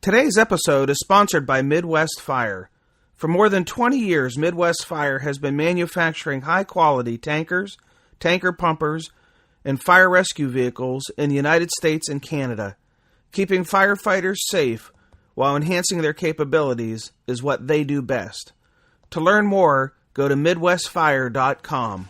Today's episode is sponsored by Midwest Fire. For more than 20 years, Midwest Fire has been manufacturing high-quality tankers, tanker pumpers, and fire rescue vehicles in the United States and Canada. Keeping firefighters safe while enhancing their capabilities is what they do best. To learn more, go to MidwestFire.com.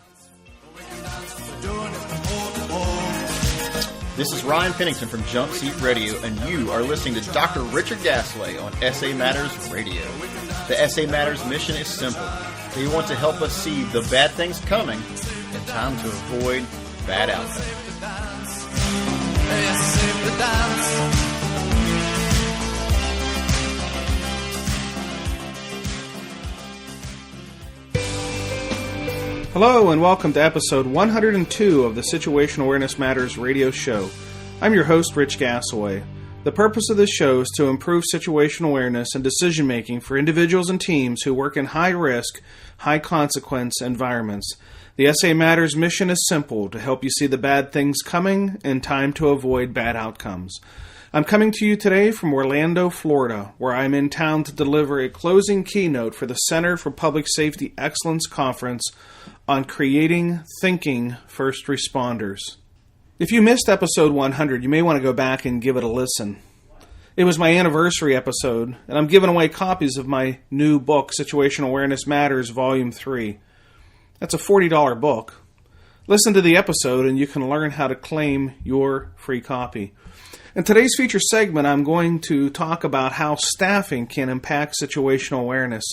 This is Ryan Pennington from Jump Seat Radio, and you are listening to Dr. Richard Gasaway on SA Matters Radio. The SA Matters mission is simple. They want to help us see the bad things coming in time to avoid bad outcomes. Hello and welcome to episode 102 of the Situational Awareness Matters radio show. I'm your host, Rich Gasaway. The purpose of this show is to improve situational awareness and decision making for individuals and teams who work in high-risk, high-consequence environments. The SA Matters mission is simple, to help you see the bad things coming in time to avoid bad outcomes. I'm coming to you today from Orlando, Florida, where I'm in town to deliver a closing keynote for the Center for Public Safety Excellence Conference on creating thinking first responders. If you missed episode 100, you may want to go back and give it a listen. It was my anniversary episode, and I'm giving away copies of my new book, Situational Awareness Matters, Volume 3. That's a $40 book. Listen to the episode and you can learn how to claim your free copy. In today's feature segment, I'm going to talk about how staffing can impact situational awareness.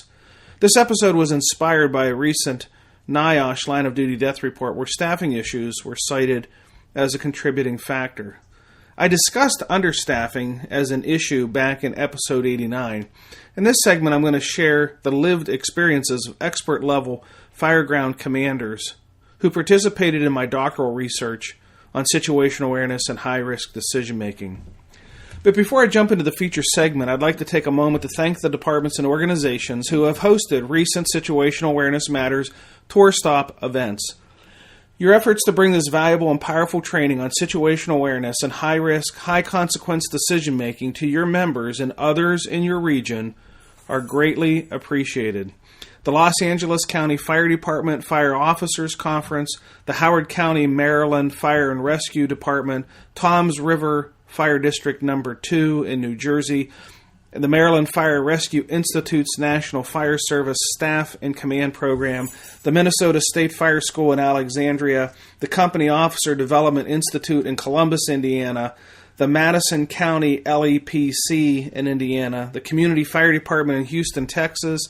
This episode was inspired by a recent NIOSH line of duty death report where staffing issues were cited as a contributing factor. I discussed understaffing as an issue back in episode 89. In this segment, I'm going to share the lived experiences of expert-level Fireground commanders who participated in my doctoral research on situational awareness and high-risk decision-making. But before I jump into the feature segment, I'd like to take a moment to thank the departments and organizations who have hosted recent Situational Awareness Matters tour stop events. Your efforts to bring this valuable and powerful training on situational awareness and high-risk, high-consequence decision-making to your members and others in your region are greatly appreciated. The Los Angeles County Fire Department Fire Officers Conference, the Howard County, Maryland Fire and Rescue Department, Toms River Fire District No. 2 in New Jersey, and the Maryland Fire Rescue Institute's National Fire Service Staff and Command Program, the Minnesota State Fire School in Alexandria, the Company Officer Development Institute in Columbus, Indiana, the Madison County LEPC in Indiana, the Community Fire Department in Houston, Texas,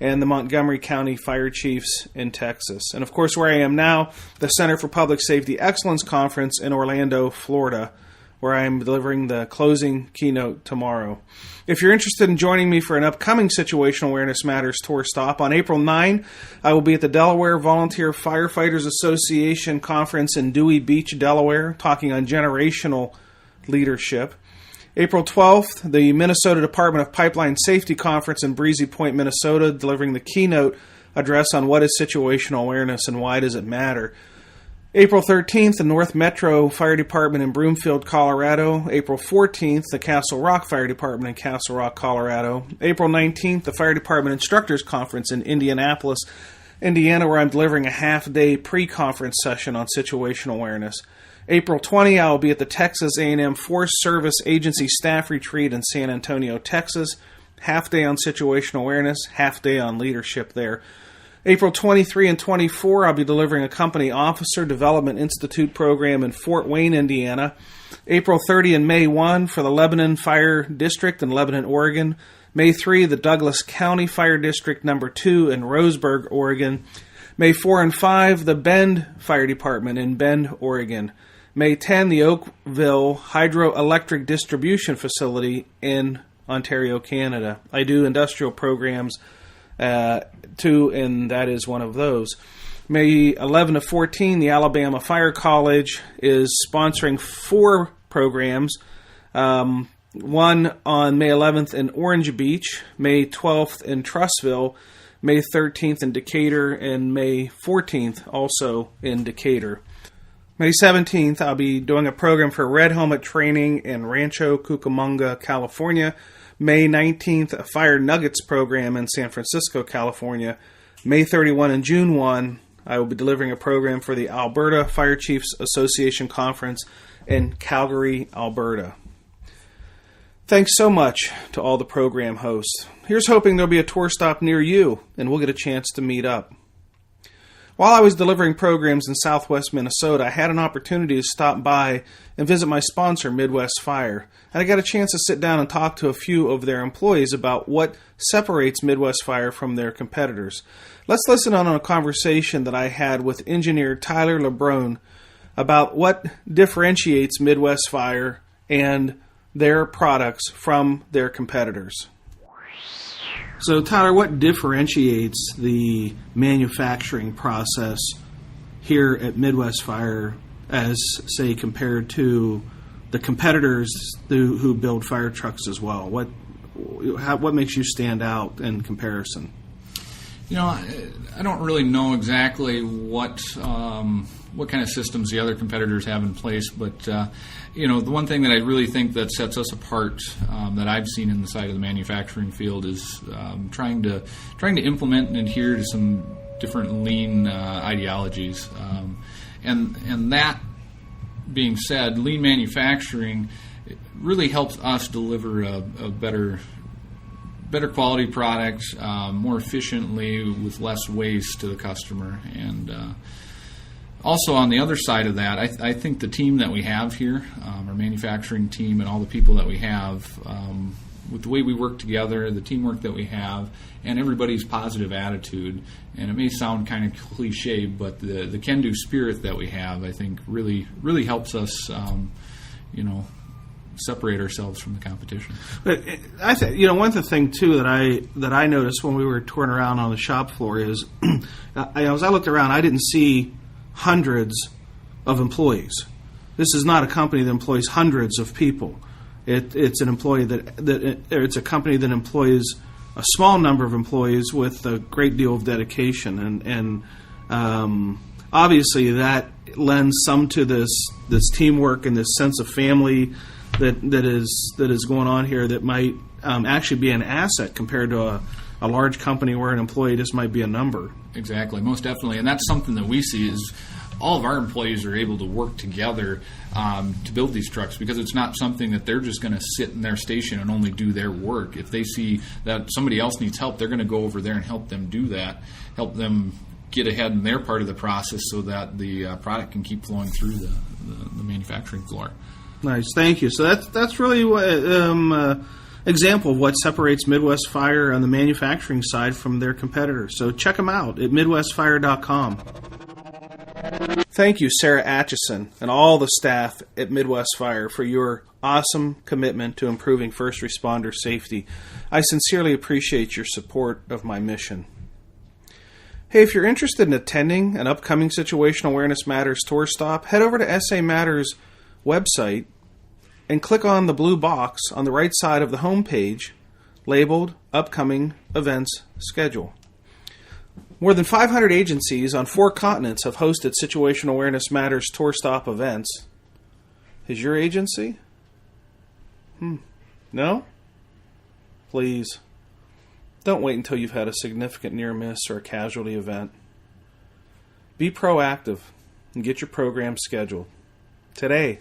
and the Montgomery County Fire Chiefs in Texas. And of course, where I am now, the Center for Public Safety Excellence Conference in Orlando, Florida, where I am delivering the closing keynote tomorrow. If you're interested in joining me for an upcoming Situational Awareness Matters tour stop, on April 9, I will be at the Delaware Volunteer Firefighters Association Conference in Dewey Beach, Delaware, talking on generational leadership. April 12th, the Minnesota Department of Pipeline Safety Conference in Breezy Point, Minnesota, delivering the keynote address on what is situational awareness and why does it matter. April 13th, the North Metro Fire Department in Broomfield, Colorado. April 14th, the Castle Rock Fire Department in Castle Rock, Colorado. April 19th, the Fire Department Instructors Conference in Indianapolis, Indiana, where I'm delivering a half-day pre-conference session on situational awareness. April 20, I will be at the Texas A&M Forest Service Agency Staff Retreat in San Antonio, Texas. Half-day on situational awareness, half-day on leadership there. April 23 and 24, I'll be delivering a Company Officer Development Institute program in Fort Wayne, Indiana. April 30 and May 1 for the Lebanon Fire District in Lebanon, Oregon. May 3, the Douglas County Fire District No. 2 in Roseburg, Oregon. May 4 and 5, the Bend Fire Department in Bend, Oregon. May 10, the Oakville Hydroelectric Distribution Facility in Ontario, Canada. I do industrial programs too, and that is one of those. May 11 to 14, the Alabama Fire College is sponsoring 4 programs. One on May 11th in Orange Beach, May 12th in Trussville, May 13th in Decatur, and May 14th also in Decatur. May 17th, I'll be doing a program for Red Helmet Training in Rancho Cucamonga, California. May 19th, a Fire Nuggets program in San Francisco, California. May 31 and June 1, I will be delivering a program for the Alberta Fire Chiefs Association Conference in Calgary, Alberta. Thanks so much to all the program hosts. Here's hoping there'll be a tour stop near you, and we'll get a chance to meet up. While I was delivering programs in southwest Minnesota, I had an opportunity to stop by and visit my sponsor, Midwest Fire, and I got a chance to sit down and talk to a few of their employees about what separates Midwest Fire from their competitors. Let's listen on a conversation that I had with engineer Tyler LeBrun about what differentiates Midwest Fire and their products from their competitors. So, Tyler, what differentiates the manufacturing process here at Midwest Fire as, say, compared to the competitors who build fire trucks as well? What makes you stand out in comparison? I don't really know exactly what kind of systems the other competitors have in place, but the one thing that I really think that sets us apart that I've seen in the side of the manufacturing field is trying to implement and adhere to some different lean ideologies, and that being said, lean manufacturing really helps us deliver a better quality product more efficiently with less waste to the customer. And also on the other side of that, I think the team that we have here, our manufacturing team and all the people that we have, with the way we work together, the teamwork that we have, and everybody's positive attitude, and it may sound kind of cliche, but the can-do spirit that we have, I think really helps us, separate ourselves from the competition. But I think one of the things too that I noticed when we were touring around on the shop floor is, as I looked around, I didn't see hundreds of employees. This is not a company that employs hundreds of people. It's an employee it's a company that employs a small number of employees with a great deal of dedication, and obviously that lends some to this teamwork and this sense of family that is going on here that might actually be an asset compared to a large company where an employee just might be a number. Exactly, most definitely, and that's something that we see is all of our employees are able to work together to build these trucks, because it's not something that they're just going to sit in their station and only do their work. If they see that somebody else needs help, they're going to go over there and help them do that, help them get ahead in their part of the process so that the product can keep flowing through the manufacturing floor. Nice, thank you. So that's really example of what separates Midwest Fire on the manufacturing side from their competitors. So check them out at MidwestFire.com. Thank you, Sarah Atchison, and all the staff at Midwest Fire for your awesome commitment to improving first responder safety. I sincerely appreciate your support of my mission. Hey, if you're interested in attending an upcoming Situational Awareness Matters tour stop, head over to SA Matters website and click on the blue box on the right side of the home page labeled Upcoming Events Schedule. More than 500 agencies on 4 continents have hosted Situational Awareness Matters tour stop events. Is your agency? No? Please, don't wait until you've had a significant near miss or a casualty event. Be proactive and get your program scheduled today.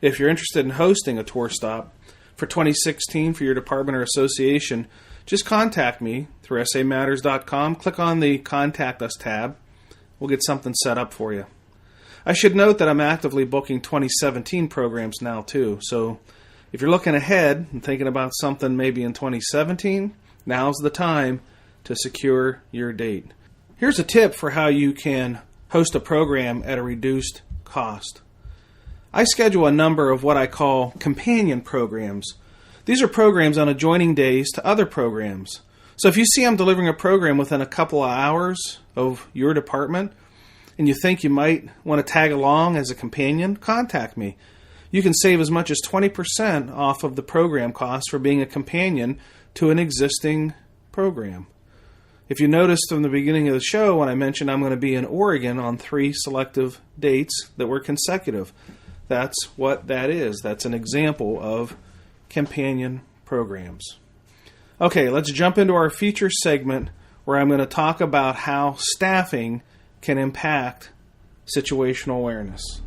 If you're interested in hosting a tour stop for 2016 for your department or association, just contact me through samatters.com. Click on the Contact Us tab. We'll get something set up for you. I should note that I'm actively booking 2017 programs now too, so if you're looking ahead and thinking about something maybe in 2017, now's the time to secure your date. Here's a tip for how you can host a program at a reduced cost. I schedule a number of what I call companion programs. These are programs on adjoining days to other programs. So if you see I'm delivering a program within a couple of hours of your department and you think you might want to tag along as a companion, contact me. You can save as much as 20% off of the program cost for being a companion to an existing program. If you noticed from the beginning of the show when I mentioned I'm going to be in Oregon on 3 selective dates that were consecutive, that's what that is. That's an example of companion programs. Okay, let's jump into our feature segment where I'm going to talk about how staffing can impact situational awareness.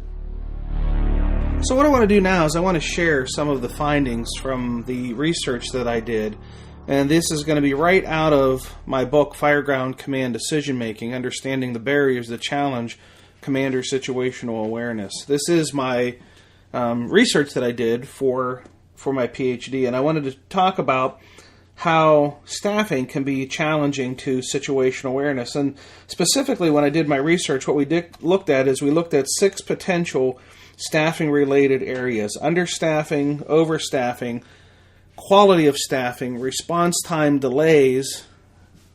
So what I want to do now is I want to share some of the findings from the research that I did. And this is going to be right out of my book, Fireground Command Decision Making, Understanding the Barriers that Challenge Commander Situational Awareness. This is my research that I did for my PhD, and I wanted to talk about how staffing can be challenging to situational awareness. And specifically, when I did my research, what we looked at 6 potential staffing-related areas: understaffing, overstaffing, quality of staffing, response time delays,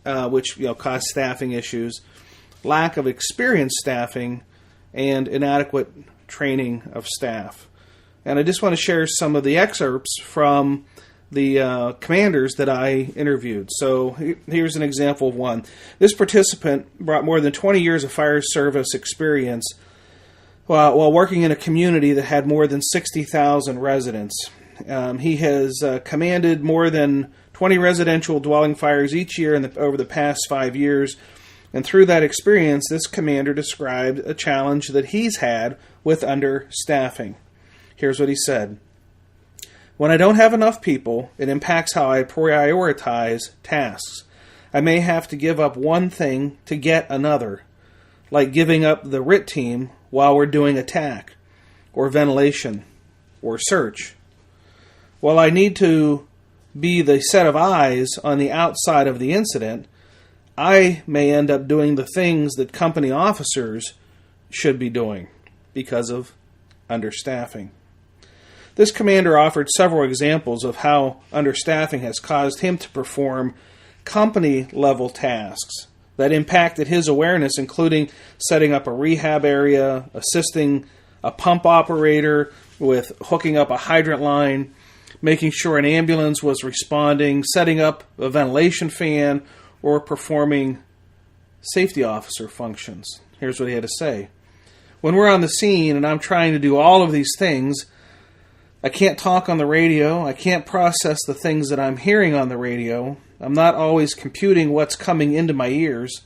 which cause staffing issues, lack of experienced staffing, and inadequate training of staff. And I just want to share some of the excerpts from the commanders that I interviewed. So here's an example of one. This participant brought more than 20 years of fire service experience while working in a community that had more than 60,000 residents. He has commanded more than 20 residential dwelling fires each year over the past 5 years. And through that experience, this commander described a challenge that he's had with understaffing. Here's what he said. When I don't have enough people, it impacts how I prioritize tasks. I may have to give up one thing to get another, like giving up the RIT team while we're doing attack, or ventilation, or search. While I need to be the set of eyes on the outside of the incident, I may end up doing the things that company officers should be doing because of understaffing. This commander offered several examples of how understaffing has caused him to perform company-level tasks that impacted his awareness, including setting up a rehab area, assisting a pump operator with hooking up a hydrant line, making sure an ambulance was responding, setting up a ventilation fan, or performing safety officer functions. Here's what he had to say. When we're on the scene and I'm trying to do all of these things, I can't talk on the radio. I can't process the things that I'm hearing on the radio. I'm not always computing what's coming into my ears.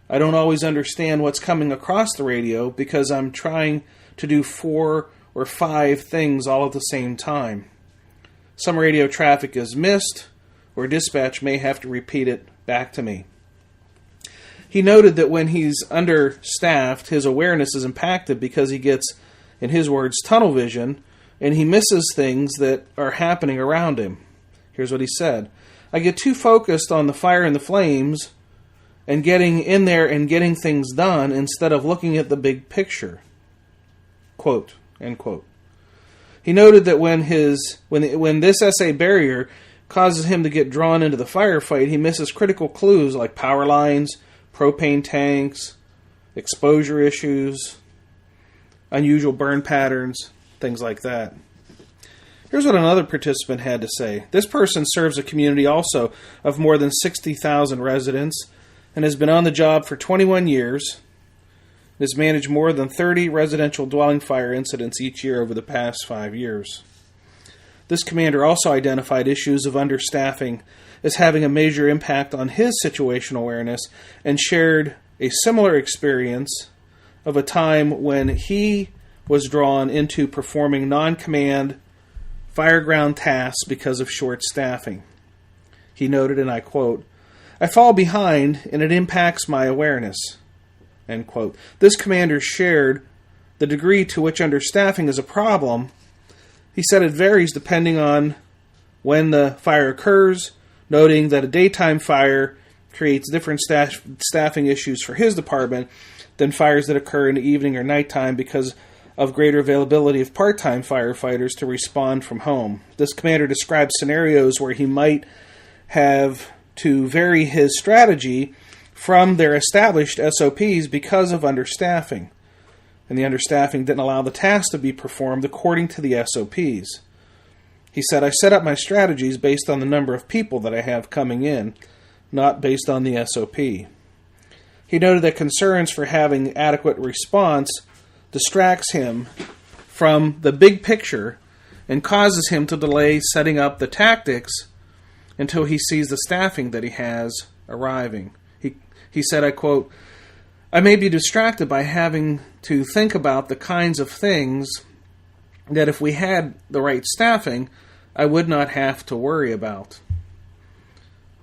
I don't always understand what's coming across the radio because I'm trying to do 4 or 5 things all at the same time. Some radio traffic is missed, or dispatch may have to repeat it back to me. He noted that when he's understaffed, his awareness is impacted because he gets, in his words, tunnel vision, and he misses things that are happening around him. Here's what he said. I get too focused on the fire and the flames and getting in there and getting things done instead of looking at the big picture. Quote, end quote. He noted that when this SA barrier causes him to get drawn into the firefight, he misses critical clues like power lines, propane tanks, exposure issues, unusual burn patterns, things like that. Here's what another participant had to say. This person serves a community also of more than 60,000 residents and has been on the job for 21 years and has managed more than 30 residential dwelling fire incidents each year over the past 5 years. This commander also identified issues of understaffing as having a major impact on his situational awareness and shared a similar experience of a time when he was drawn into performing non-command fireground tasks because of short staffing. He noted, and I quote, I fall behind and it impacts my awareness, end quote. This commander shared the degree to which understaffing is a problem. He said it varies depending on when the fire occurs, noting that a daytime fire creates different staffing issues for his department than fires that occur in the evening or nighttime because of greater availability of part-time firefighters to respond from home. This commander described scenarios where he might have to vary his strategy from their established SOPs because of understaffing. And the understaffing didn't allow the tasks to be performed according to the SOPs. He said, I set up my strategies based on the number of people that I have coming in, not based on the SOP. He noted that concerns for having adequate response distracts him from the big picture and causes him to delay setting up the tactics until he sees the staffing that he has arriving. He said, I quote, "I may be distracted by having to think about the kinds of things that if we had the right staffing, I would not have to worry about."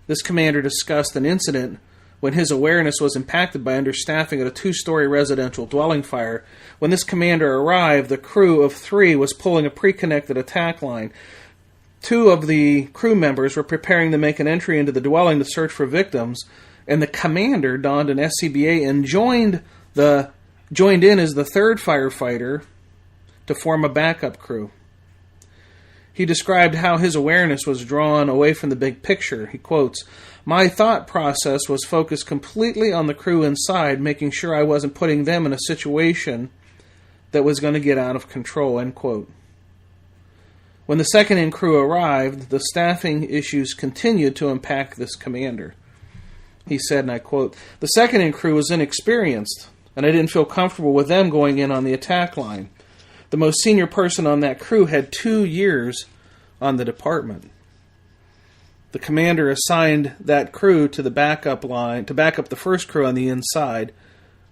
This commander discussed an incident when his awareness was impacted by understaffing at a 2-story residential dwelling fire. When this commander arrived, the crew of 3 was pulling a pre-connected attack line. 2 of the crew members were preparing to make an entry into the dwelling to search for victims, and the commander donned an SCBA and joined in as the 3rd firefighter to form a backup crew. He described how his awareness was drawn away from the big picture. He quotes, "My thought process was focused completely on the crew inside, making sure I wasn't putting them in a situation that was going to get out of control," end quote. When the second-in crew arrived, the staffing issues continued to impact this commander. He said, and I quote, "The second-in crew was inexperienced, and I didn't feel comfortable with them going in on the attack line. The most senior person on that crew had 2 years on the department. The commander assigned that crew to the backup line to back up the first crew on the inside,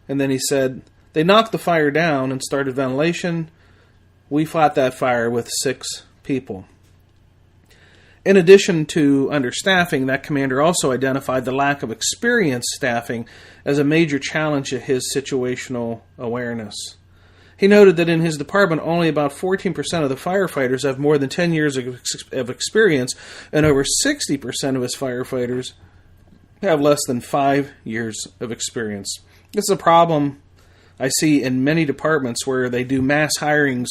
and then he said, they knocked the fire down and started ventilation. We fought that fire with 6 people." In addition to understaffing, that commander also identified the lack of experienced staffing as a major challenge to his situational awareness. He noted that in his department, only about 14% of the firefighters have more than 10 years of experience, and over 60% of his firefighters have less than 5 years of experience. This is a problem I see in many departments where they do mass hirings,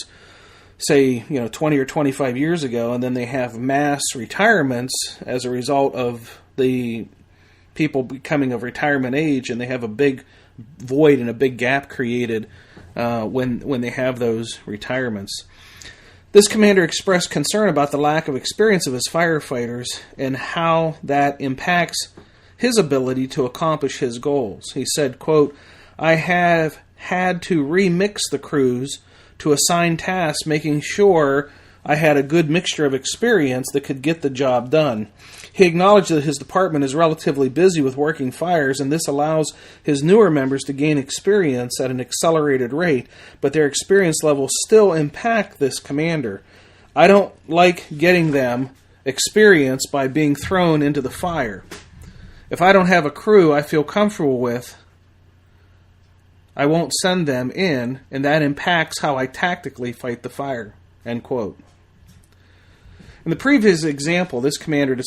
say, 20 or 25 years ago, and then they have mass retirements as a result of the people becoming of retirement age, and they have a big void and a big gap created when they have those retirements. This commander expressed concern about the lack of experience of his firefighters and how that impacts his ability to accomplish his goals. He said, quote, "I have had to remix the crews to assign tasks, making sure I had a good mixture of experience that could get the job done." He acknowledged that his department is relatively busy with working fires, and this allows his newer members to gain experience at an accelerated rate, but their experience levels still impact this commander. "I don't like getting them experience by being thrown into the fire. If I don't have a crew I feel comfortable with, I won't send them in, and that impacts how I tactically fight the fire," end quote. In the previous example, this commander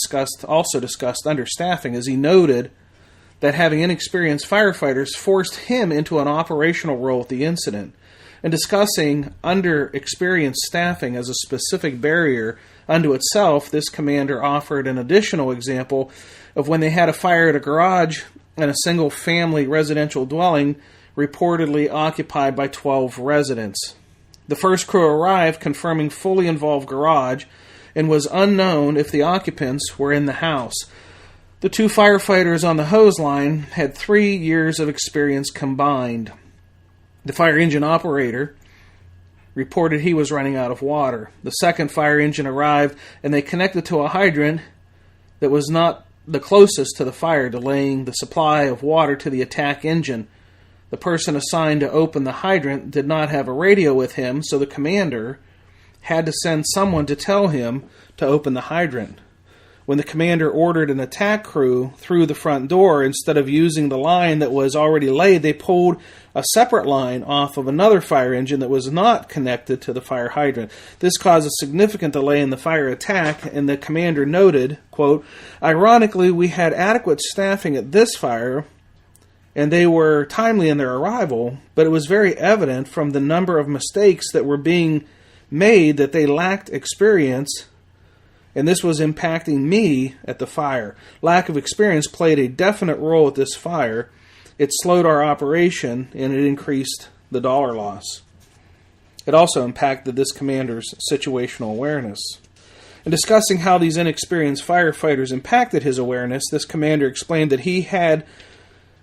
also discussed understaffing, as he noted that having inexperienced firefighters forced him into an operational role at the incident. In discussing underexperienced staffing as a specific barrier unto itself, this commander offered an additional example of when they had a fire at a garage in a single-family residential dwelling reportedly occupied by 12 residents. The first crew arrived confirming fully involved garage and was unknown if the occupants were in the house. The 2 firefighters on the hose line had 3 years of experience combined. The fire engine operator reported he was running out of water. The second fire engine arrived and they connected to a hydrant that was not the closest to the fire, delaying the supply of water to the attack engine. The person assigned to open the hydrant did not have a radio with him, so the commander had to send someone to tell him to open the hydrant. When the commander ordered an attack crew through the front door, instead of using the line that was already laid, they pulled a separate line off of another fire engine that was not connected to the fire hydrant. This caused a significant delay in the fire attack, and the commander noted, quote, "Ironically, we had adequate staffing at this fire, and they were timely in their arrival, but it was very evident from the number of mistakes that were being made that they lacked experience, and this was impacting me at the fire. Lack of experience played a definite role at this fire. It slowed our operation, and it increased the dollar loss." It also impacted this commander's situational awareness. In discussing how these inexperienced firefighters impacted his awareness, this commander explained that he had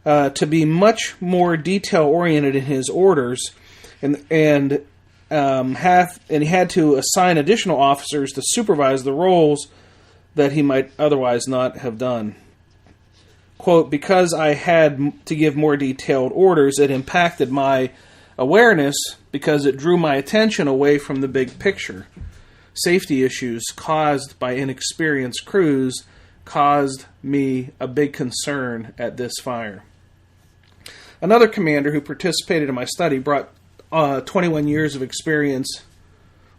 to be much more detail-oriented in his orders, and he had to assign additional officers to supervise the roles that he might otherwise not have done. Quote, because I had to give more detailed orders, it impacted my awareness because it drew my attention away from the big picture. Safety issues caused by inexperienced crews caused me a big concern at this fire. Another commander who participated in my study brought 21 years of experience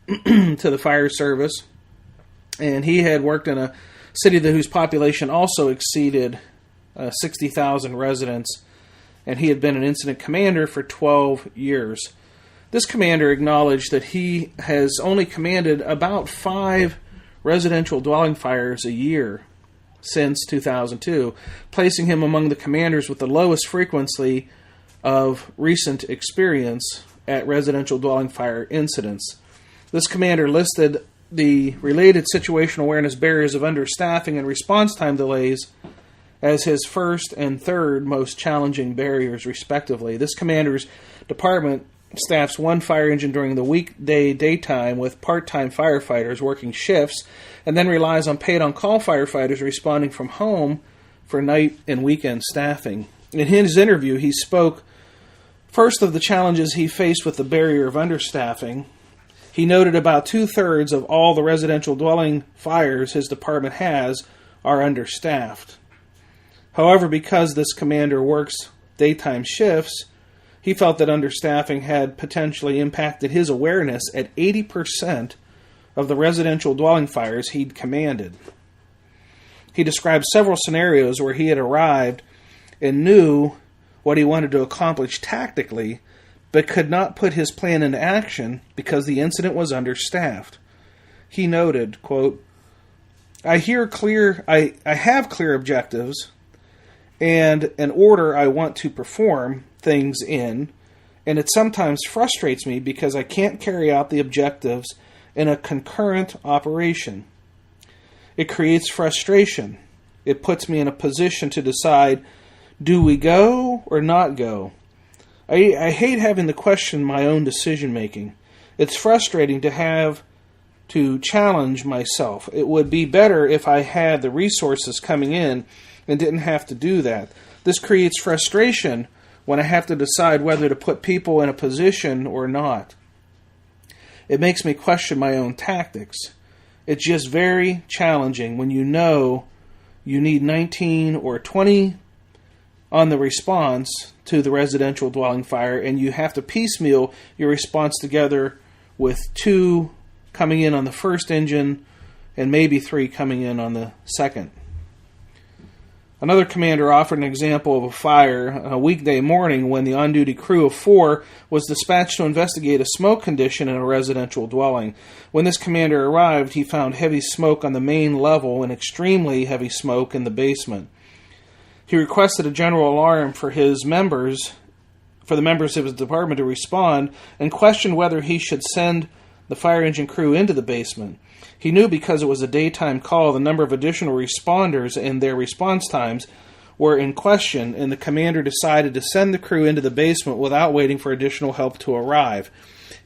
to the fire service, and he had worked in a city whose population also exceeded 60,000 residents, and he had been an incident commander for 12 years. This commander acknowledged that he has only commanded about 5 residential dwelling fires a year since 2002, placing him among the commanders with the lowest frequency of recent experience at residential dwelling fire incidents. This commander listed the related situational awareness barriers of understaffing and response time delays as his first and third most challenging barriers, respectively. This commander's department staffs 1 fire engine during the weekday daytime with part-time firefighters working shifts, and then relies on paid-on-call firefighters responding from home for night and weekend staffing. In his interview, he spoke first of the challenges he faced with the barrier of understaffing. He noted about 2/3 of all the residential dwelling fires his department has are understaffed. However, because this commander works daytime shifts, he felt that understaffing had potentially impacted his awareness at 80% of the residential dwelling fires he'd commanded. He described several scenarios where he had arrived and knew what he wanted to accomplish tactically, but could not put his plan into action because the incident was understaffed. He noted, quote, I have clear objectives and an order I want to perform things in, and it sometimes frustrates me because I can't carry out the objectives in a concurrent operation. It creates frustration. It puts me in a position to decide, do we go or not go? I hate having to question my own decision making. It's frustrating to have to challenge myself. It would be better if I had the resources coming in and didn't have to do that. This creates frustration when I have to decide whether to put people in a position or not. It makes me question my own tactics. It's just very challenging when you know you need 19 or 20 on the response to the residential dwelling fire, and you have to piecemeal your response together with 2 coming in on the first engine and maybe 3 coming in on the second. Another commander offered an example of a fire a weekday morning when the on-duty crew of 4 was dispatched to investigate a smoke condition in a residential dwelling. When this commander arrived, he found heavy smoke on the main level and extremely heavy smoke in the basement. He requested a general alarm for the members of his department to respond, and questioned whether he should send the fire engine crew into the basement. He knew because it was a daytime call, the number of additional responders and their response times were in question, and the commander decided to send the crew into the basement without waiting for additional help to arrive.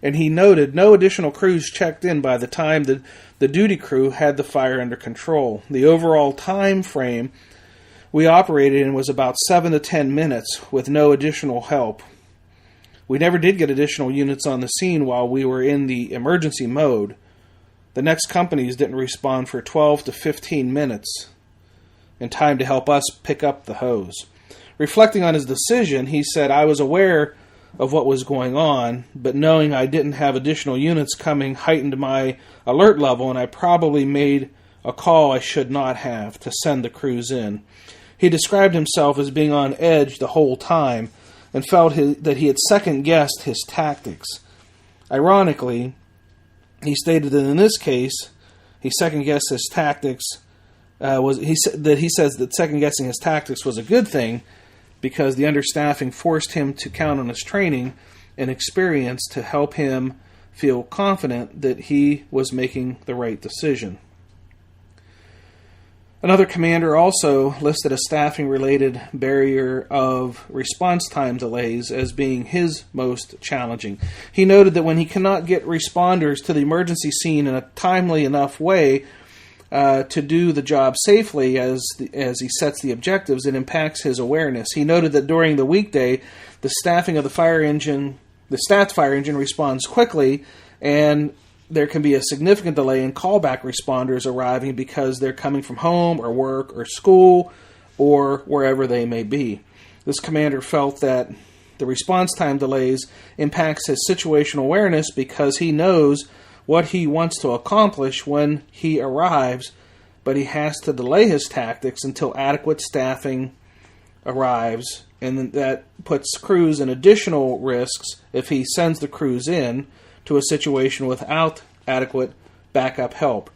And he noted no additional crews checked in by the time the duty crew had the fire under control. The overall time frame we operated in was about 7 to 10 minutes with no additional help. We never did get additional units on the scene while we were in the emergency mode. The next companies didn't respond for 12 to 15 minutes in time to help us pick up the hose. Reflecting on his decision, he said, I was aware of what was going on, but knowing I didn't have additional units coming heightened my alert level, and I probably made a call I should not have to send the crews in. He described himself as being on edge the whole time and felt that he had second-guessed his tactics. Ironically, he stated that in this case, he second-guessed his tactics. He says that second-guessing his tactics was a good thing because the understaffing forced him to count on his training and experience to help him feel confident that he was making the right decision. Another commander also listed a staffing-related barrier of response time delays as being his most challenging. He noted that when he cannot get responders to the emergency scene in a timely enough way to do the job safely as he sets the objectives, it impacts his awareness. He noted that during the weekday, the staffing of the fire engine responds quickly, and there can be a significant delay in callback responders arriving because they're coming from home or work or school or wherever they may be. This commander felt that the response time delays impacts his situational awareness because he knows what he wants to accomplish when he arrives, but he has to delay his tactics until adequate staffing arrives, and that puts crews in additional risks if he sends the crews in to a situation without adequate backup help.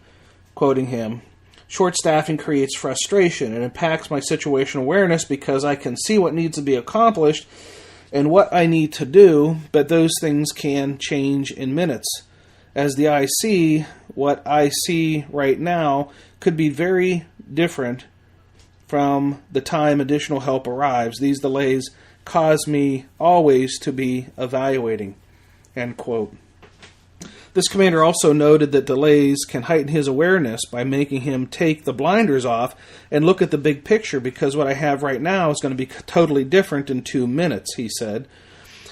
Quoting him, "Short staffing creates frustration and impacts my situational awareness because I can see what needs to be accomplished and what I need to do, but those things can change in minutes. As the IC, what I see right now could be very different from the time additional help arrives. These delays cause me always to be evaluating." End quote. This commander also noted that delays can heighten his awareness by making him take the blinders off and look at the big picture, because what I have right now is going to be totally different in 2 minutes, he said.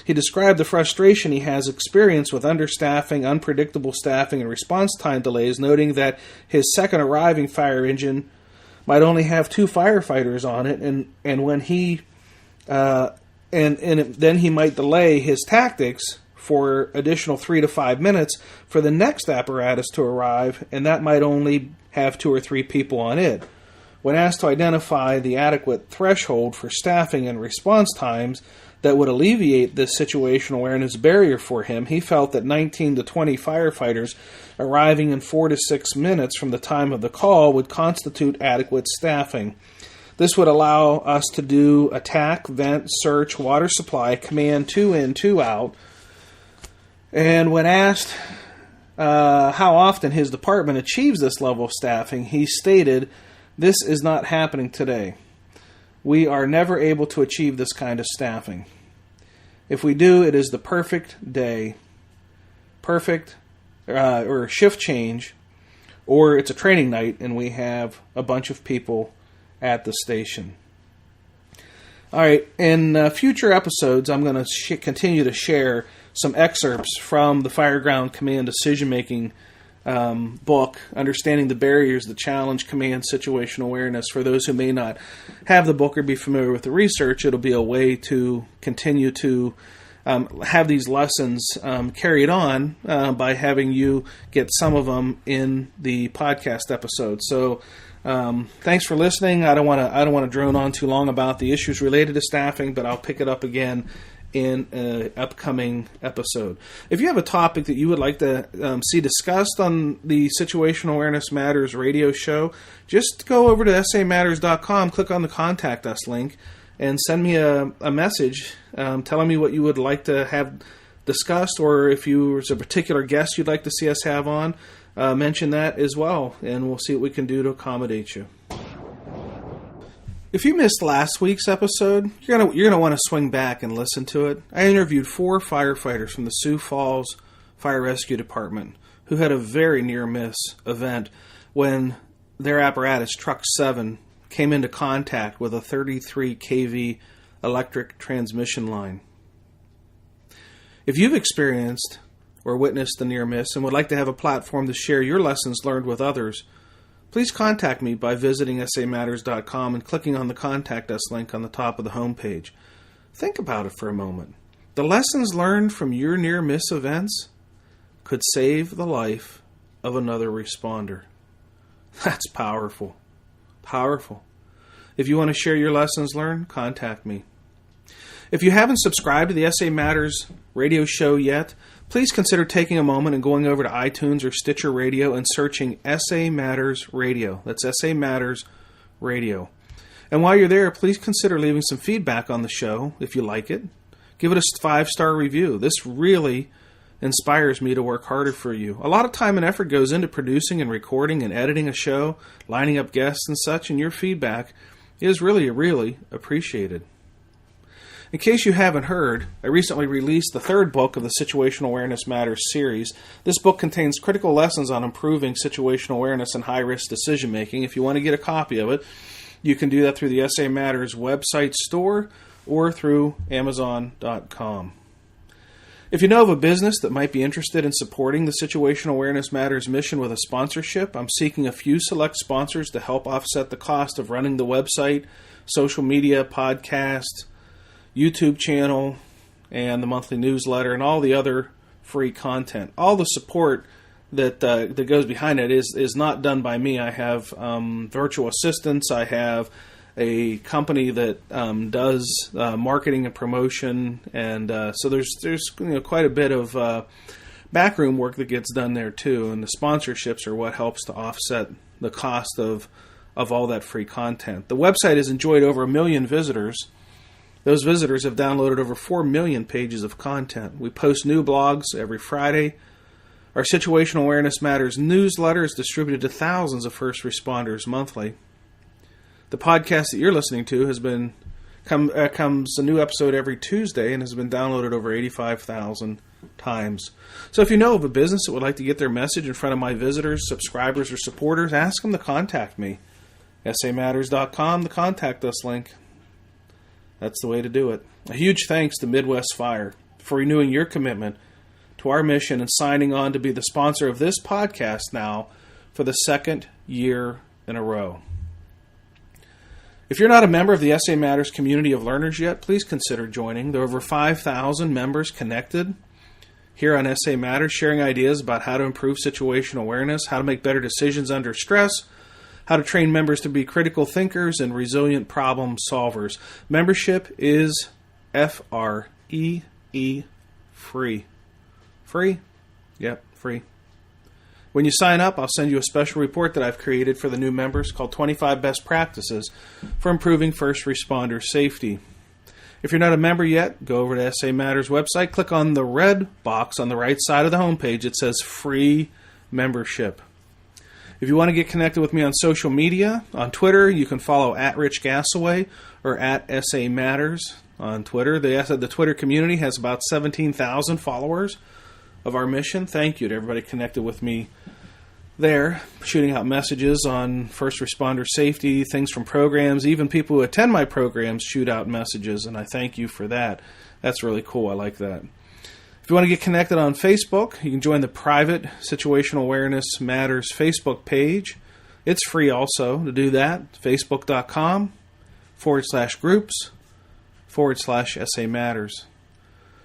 He described the frustration he has experienced with understaffing, unpredictable staffing, and response time delays, noting that his second arriving fire engine might only have 2 firefighters on it, and when he then he might delay his tactics for additional 3 to 5 minutes for the next apparatus to arrive, and that might only have 2 or 3 people on it. When asked to identify the adequate threshold for staffing and response times that would alleviate this situational awareness barrier for him, he felt that 19 to 20 firefighters arriving in 4 to 6 minutes from the time of the call would constitute adequate staffing. This would allow us to do attack, vent, search, water supply, command 2 in, 2 out. And when asked how often his department achieves this level of staffing, he stated, "This is not happening today. We are never able to achieve this kind of staffing. If we do, it is the perfect day, or shift change, or it's a training night and we have a bunch of people at the station." All right, in future episodes, I'm going to continue to share some excerpts from the Fireground Command Decision Making book, Understanding the Barriers that Challenge Command Situational Awareness. For those who may not have the book or be familiar with the research, it'll be a way to continue to have these lessons carried on by having you get some of them in the podcast episode. So thanks for listening. I don't want to drone on too long about the issues related to staffing, but I'll pick it up again in an upcoming episode. If you have a topic that you would like to see discussed on the Situational Awareness Matters radio show, just go over to samatters.com, click on the Contact Us link, and send me a message telling me what you would like to have discussed, or if there's a particular guest you'd like to see us have on, mention that as well, and we'll see what we can do to accommodate you. If you missed last week's episode, you're gonna want to swing back and listen to it. I interviewed 4 firefighters from the Sioux Falls Fire Rescue Department who had a very near-miss event when their apparatus, Truck 7, came into contact with a 33 kV electric transmission line. If you've experienced or witnessed a near-miss and would like to have a platform to share your lessons learned with others, please contact me by visiting samatters.com and clicking on the Contact Us link on the top of the homepage. Think about it for a moment. The lessons learned from your near-miss events could save the life of another responder. That's powerful. Powerful. If you want to share your lessons learned, contact me. If you haven't subscribed to the SA Matters radio show yet, please consider taking a moment and going over to iTunes or Stitcher Radio and searching SA Matters Radio. That's SA Matters Radio. And while you're there, please consider leaving some feedback on the show if you like it. Give it a 5-star review. This really inspires me to work harder for you. A lot of time and effort goes into producing and recording and editing a show, lining up guests and such, and your feedback is really appreciated. In case you haven't heard, I recently released the third book of the Situational Awareness Matters series. This book contains critical lessons on improving situational awareness and high-risk decision-making. If you want to get a copy of it, you can do that through the SA Matters website store or through Amazon.com. If you know of a business that might be interested in supporting the Situational Awareness Matters mission with a sponsorship, I'm seeking a few select sponsors to help offset the cost of running the website, social media, podcast, YouTube channel, and the monthly newsletter, and all the other free content. All the support that goes behind it is not done by me. I have virtual assistants. I have a company that does marketing and promotion, and so there's quite a bit of backroom work that gets done there too. And the sponsorships are what helps to offset the cost of all that free content. The website has enjoyed over 1 million visitors. Those visitors have downloaded over 4 million pages of content. We post new blogs every Friday. Our Situational Awareness Matters newsletter is distributed to thousands of first responders monthly. The podcast that you're listening to comes a new episode every Tuesday and has been downloaded over 85,000 times. So if you know of a business that would like to get their message in front of my visitors, subscribers, or supporters, ask them to contact me. SAMatters.com, the contact us link. That's the way to do it. A huge thanks to Midwest Fire for renewing your commitment to our mission and signing on to be the sponsor of this podcast now for the second year in a row. If you're not a member of the SA Matters community of learners yet, please consider joining. There are over 5,000 members connected here on SA Matters, sharing ideas about how to improve situational awareness, how to make better decisions under stress, how to train members to be critical thinkers and resilient problem solvers. Membership is FREE, free. Free? Yep, free. When you sign up, I'll send you a special report that I've created for the new members called 25 Best Practices for Improving First Responder Safety. If you're not a member yet, go over to SA Matters website, click on the red box on the right side of the homepage. It says Free Membership. If you want to get connected with me on social media, on Twitter, you can follow @RichGasaway or @SAMatters on Twitter. The Twitter community has about 17,000 followers of our mission. Thank you to everybody connected with me there, shooting out messages on first responder safety, things from programs. Even people who attend my programs shoot out messages, and I thank you for that. That's really cool. I like that. If you want to get connected on Facebook, you can join the private Situational Awareness Matters Facebook page. It's free also to do that. Facebook.com/groups/SA Matters.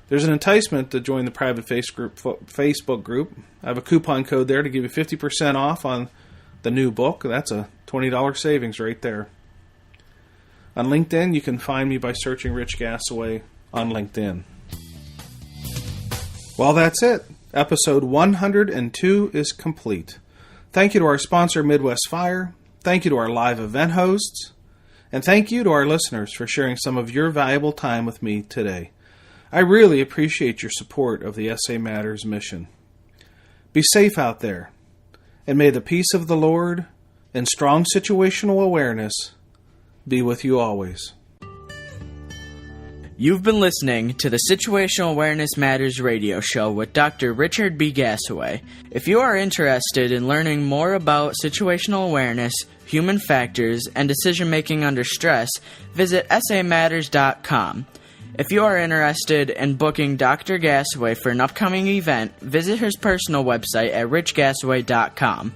There's an enticement to join the private Facebook group. I have a coupon code there to give you 50% off on the new book. That's a $20 savings right there. On LinkedIn, you can find me by searching Rich Gasaway on LinkedIn. Well, that's it. Episode 102 is complete. Thank you to our sponsor, Midwest Fire. Thank you to our live event hosts. And thank you to our listeners for sharing some of your valuable time with me today. I really appreciate your support of the SA Matters mission. Be safe out there, and may the peace of the Lord and strong situational awareness be with you always. You've been listening to the Situational Awareness Matters radio show with Dr. Richard B. Gasaway. If you are interested in learning more about situational awareness, human factors, and decision-making under stress, visit SAMatters.com. If you are interested in booking Dr. Gasaway for an upcoming event, visit his personal website at richgasaway.com.